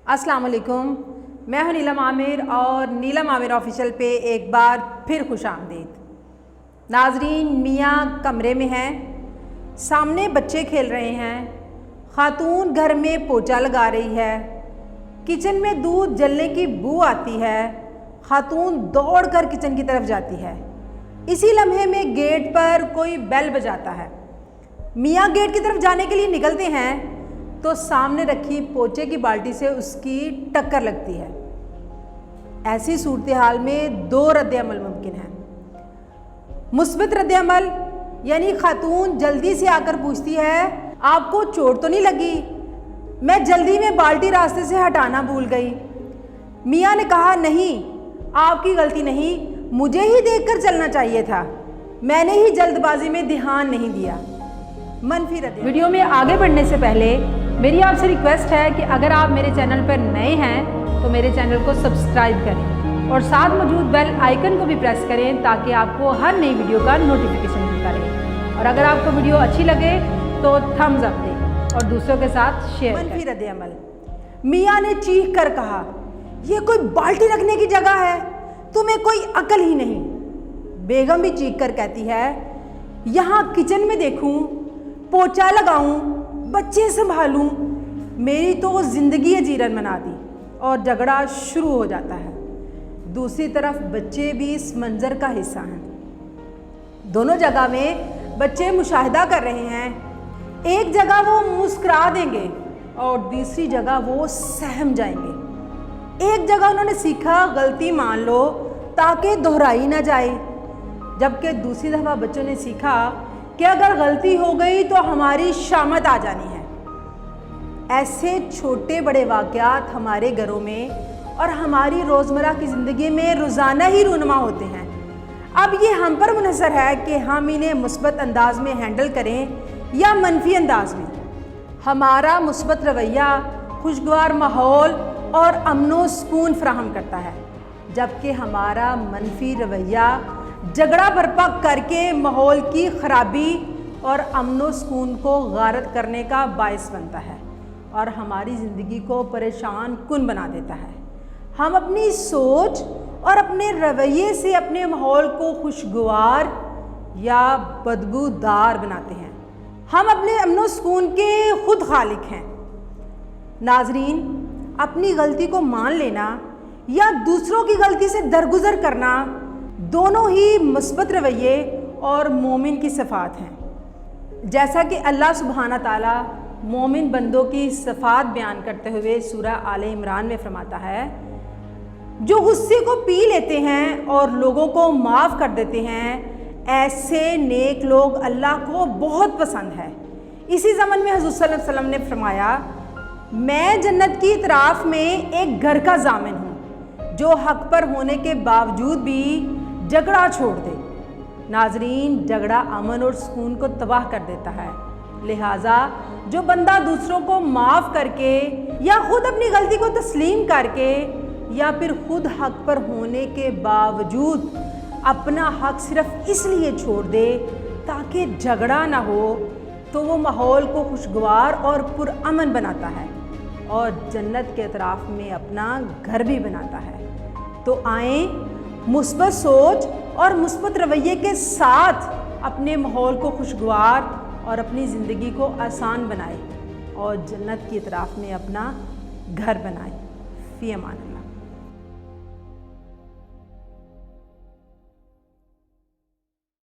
अस्सलाम वालेकुम, मैं हूं नीलम आमिर और नीलम आमिर ऑफिशियल पे एक बार फिर खुश आमदीद। नाजरीन, मियाँ कमरे में हैं, सामने बच्चे खेल रहे हैं, खातून घर में पोछा लगा रही है, किचन में दूध जलने की बू आती है, खातून दौड़कर किचन की तरफ जाती है। इसी लम्हे में गेट पर कोई बेल बजाता है। मियाँ गेट की तरफ जाने के लिए निकलते हैं तो सामने रखी पोछे की बाल्टी से उसकी टक्कर लगती है। ऐसी सूरत हाल में दो रद्द-ए-अमल मुमकिन है। मुस्बित रद्द-ए-अमल यानी खातून जल्दी से आकर पूछती है, आपको चोट तो नहीं लगी? मैं जल्दी में बाल्टी रास्ते से हटाना भूल गई। मियाँ ने कहा, नहीं, आपकी गलती नहीं, मुझे ही देखकर चलना चाहिए था, मैंने ही जल्दबाजी में ध्यान नहीं दिया। मनफी रद्द। वीडियो में आगे बढ़ने से पहले मेरी आपसे रिक्वेस्ट है कि अगर आप मेरे चैनल पर नए हैं तो मेरे चैनल को सब्सक्राइब करें और साथ मौजूद बेल आइकन को भी प्रेस करें ताकि आपको हर नई वीडियो का नोटिफिकेशन मिलता रहे। और अगर आपको वीडियो अच्छी लगे तो थम्स अप दें और दूसरों के साथ शेयर करें। मनफी रद्द-ए-अमल। मियाँ ने चीख कर कहा, यह कोई बाल्टी रखने की जगह है, तुम्हें कोई अकल ही नहीं। बेगम भी चीख कर कहती है, यहाँ किचन में देखूं, पोछा लगाऊं, बच्चे संभालूं, मेरी तो ज़िंदगी जीरन बना दी। और झगड़ा शुरू हो जाता है। दूसरी तरफ बच्चे भी इस मंजर का हिस्सा हैं। दोनों जगह में बच्चे मुशाहिदा कर रहे हैं। एक जगह वो मुस्कुरा देंगे और दूसरी जगह वो सहम जाएंगे। एक जगह उन्होंने सीखा, गलती मान लो ताकि दोहराई ना जाए, जबकि दूसरी दफ़ा बच्चों ने सीखा कि अगर गलती हो गई तो हमारी शामत आ जानी है। ऐसे छोटे बड़े वाक़यात हमारे घरों में और हमारी रोज़मर्रा की ज़िंदगी में रोज़ाना ही रूनुमा होते हैं। अब ये हम पर मुनहसर है कि हम इन्हें मुस्बत अंदाज में हैंडल करें या मनफी अंदाज में। हमारा मुस्बत रवैया खुशगवार माहौल और अमनो सुकून फराहम करता है, जबकि हमारा मनफी रवैया झगड़ा बर्पा करके माहौल की ख़राबी और अमनो सुकून को गारत करने का बायस बनता है और हमारी ज़िंदगी को परेशान कुन बना देता है। हम अपनी सोच और अपने रवैये से अपने माहौल को खुशगवार या बदबूदार बनाते हैं। हम अपने अमनो सुकून के खुद खालिक हैं। नाजरीन, अपनी गलती को मान लेना या दूसरों की गलती से दरगुजर करना दोनों ही मुस्बत रवैये और मोमिन की सिफ़ात हैं। जैसा कि अल्लाह सुब्हाना ताला मोमिन बंदों की सिफ़ात बयान करते हुए सूरह आले इमरान में फरमाता है, जो गुस्से को पी लेते हैं और लोगों को माफ़ कर देते हैं, ऐसे नेक लोग अल्लाह को बहुत पसंद है। इसी ज़मन में हुज़ूर सल्लल्लाहु अलैहि वसल्लम ने फरमाया, मैं जन्नत की इतराफ़ में एक घर का ज़ामिन हूँ जो हक़ पर होने के बावजूद भी झगड़ा छोड़ दे। नाजरीन, झगड़ा अमन और सुकून को तबाह कर देता है। लिहाजा जो बंदा दूसरों को माफ़ करके या खुद अपनी गलती को तस्लीम करके या फिर खुद हक़ पर होने के बावजूद अपना हक़ सिर्फ इसलिए छोड़ दे ताकि झगड़ा ना हो, तो वो माहौल को खुशगवार और पुरअमन बनाता है और जन्नत के अतराफ़ में अपना घर भी बनाता है। तो आएँ, मुस्बत सोच और मुस्बत रवैये के साथ अपने माहौल को खुशगवार और अपनी ज़िंदगी को आसान बनाए और जन्नत की तरफ में अपना घर बनाए। फ़ी अमान अल्लाह।